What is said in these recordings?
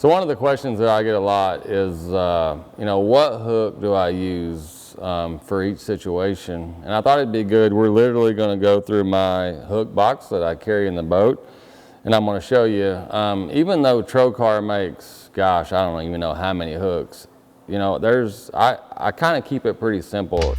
So one of the questions that I get a lot is, you know, what hook do I use for each situation? And I thought it'd be good. We're literally going to go through my hook box that I carry in the boat, and I'm going to show you. Even though Trocar makes, gosh, I don't even know how many hooks. You know, I kind of keep it pretty simple.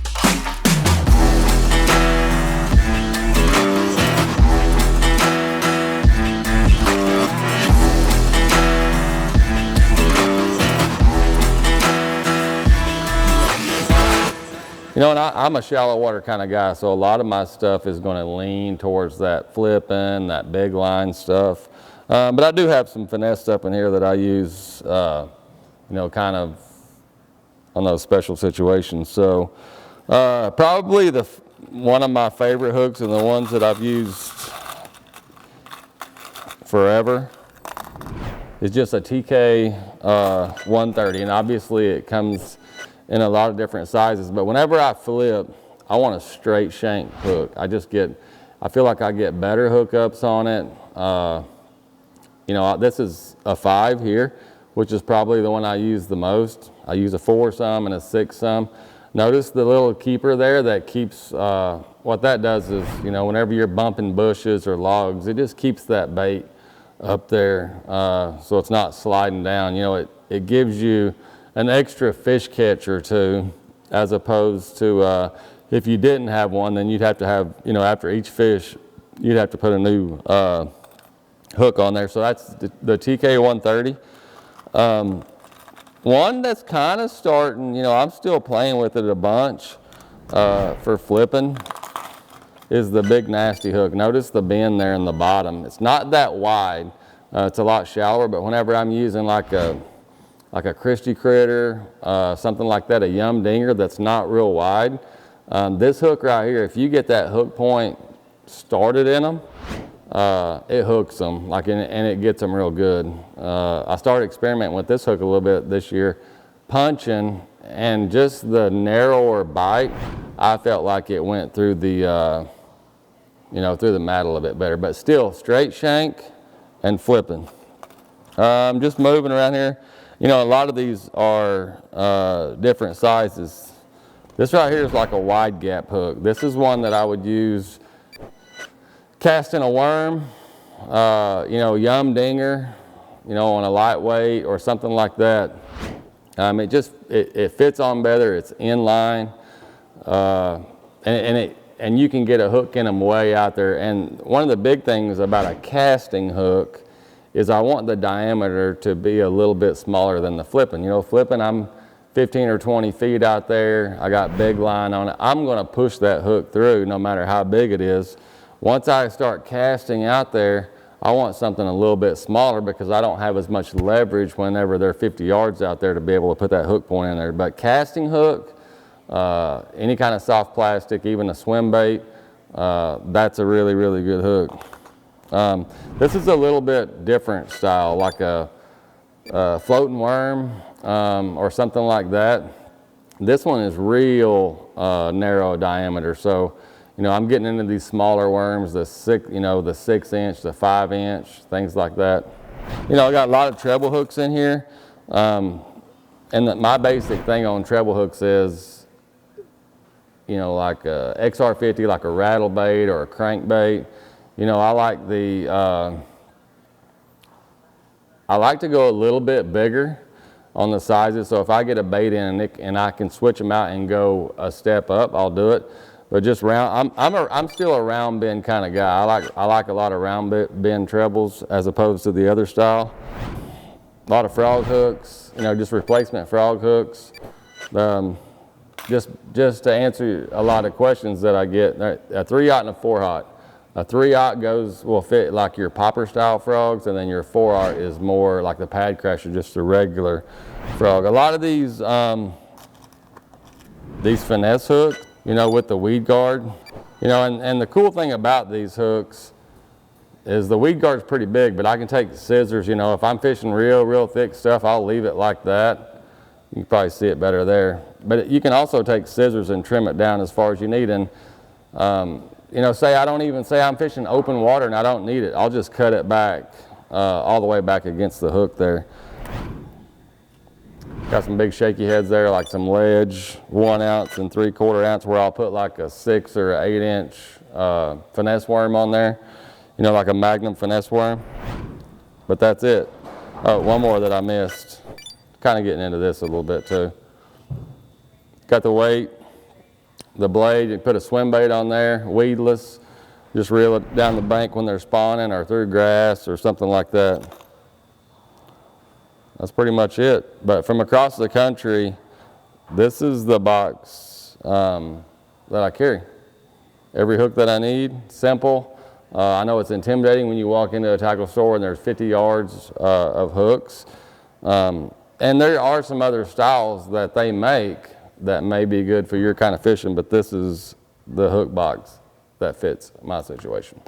You know, and I'm a shallow water kind of guy, so a lot of my stuff is going to lean towards that flipping, that big line stuff. But I do have some finesse stuff in here that I use, you know, kind of on those special situations. So probably one of my favorite hooks and the ones that I've used forever is just a TK 130, and obviously it comes in a lot of different sizes, but whenever I flip, I want a straight shank hook. I feel like I get better hookups on it. You know, this is a 5 here, which is probably the one I use the most. I use a 4 some and a 6 some. Notice the little keeper there that keeps, what that does is, you know, whenever you're bumping bushes or logs, it just keeps that bait up there so it's not sliding down. You know, it gives you an extra fish catch or two, as opposed to if you didn't have one, then you'd have to have, you know, after each fish, you'd have to put a new hook on there. So that's the TK 130. One that's kind of starting, you know, I'm still playing with it a bunch for flipping, is the Big Nasty hook. Notice the bend there in the bottom. It's not that wide. It's a lot shallower, but whenever I'm using like a Christie critter, something like that, a yum dinger that's not real wide. This hook right here, if you get that hook point started in them, it hooks them, and it gets them real good. I started experimenting with this hook a little bit this year, punching, and just the narrower bite, I felt like it went through the, you know, through the mat a little bit better, but still straight shank and flipping. I'm just moving around here. You know, a lot of these are different sizes. This right here is like a wide gap hook. This is one that I would use casting a worm, you know, yum dinger, you know, on a lightweight or something like that. It fits on better. It's in line, and you can get a hook in them way out there. And one of the big things about a casting hook is I want the diameter to be a little bit smaller than the flipping. You know, flipping, I'm 15 or 20 feet out there. I got big line on it. I'm gonna push that hook through no matter how big it is. Once I start casting out there, I want something a little bit smaller because I don't have as much leverage whenever they're 50 yards out there to be able to put that hook point in there. But casting hook, any kind of soft plastic, even a swim bait, that's a really, really good hook. This is a little bit different style, like a floating worm or something like that. This one is real narrow diameter, so you know I'm getting into these smaller worms, the 6 inch, the 5 inch, things like that. You know, I got a lot of treble hooks in here, and my basic thing on treble hooks is, you know, like a XR50, like a rattle bait or a crankbait. You know, I like to go a little bit bigger on the sizes. So if I get a bait in and I can switch them out and go a step up, I'll do it. But just round, I'm still a round bend kind of guy. I like a lot of round bend trebles as opposed to the other style. A lot of frog hooks, you know, just replacement frog hooks. Just to answer a lot of questions that I get, a 3/0 and a 4/0. A 3/0 will fit like your popper style frogs, and then your 4/0 is more like the pad crasher, just a regular frog. A lot of these finesse hooks, you know, with the weed guard, you know, and the cool thing about these hooks is the weed guard's pretty big, but I can take the scissors, you know, if I'm fishing real thick stuff, I'll leave it like that. You can probably see it better there. But you can also take scissors and trim it down as far as you need. And you know, say I'm fishing open water and I don't need it. I'll just cut it back all the way back against the hook there. Got some big shaky heads there, like some ledge, 1 ounce and 3/4 ounce, where I'll put like a 6 or 8 inch finesse worm on there. You know, like a Magnum finesse worm. But that's it. Oh, one more that I missed. Kind of getting into this a little bit too. Got the weight, the blade, you put a swim bait on there, weedless. Just reel it down the bank when they're spawning or through grass or something like that. That's pretty much it. But from across the country, this is the box that I carry. Every hook that I need, simple. I know it's intimidating when you walk into a tackle store and there's 50 yards of hooks. And there are some other styles that they make that may be good for your kind of fishing, but this is the hook box that fits my situation.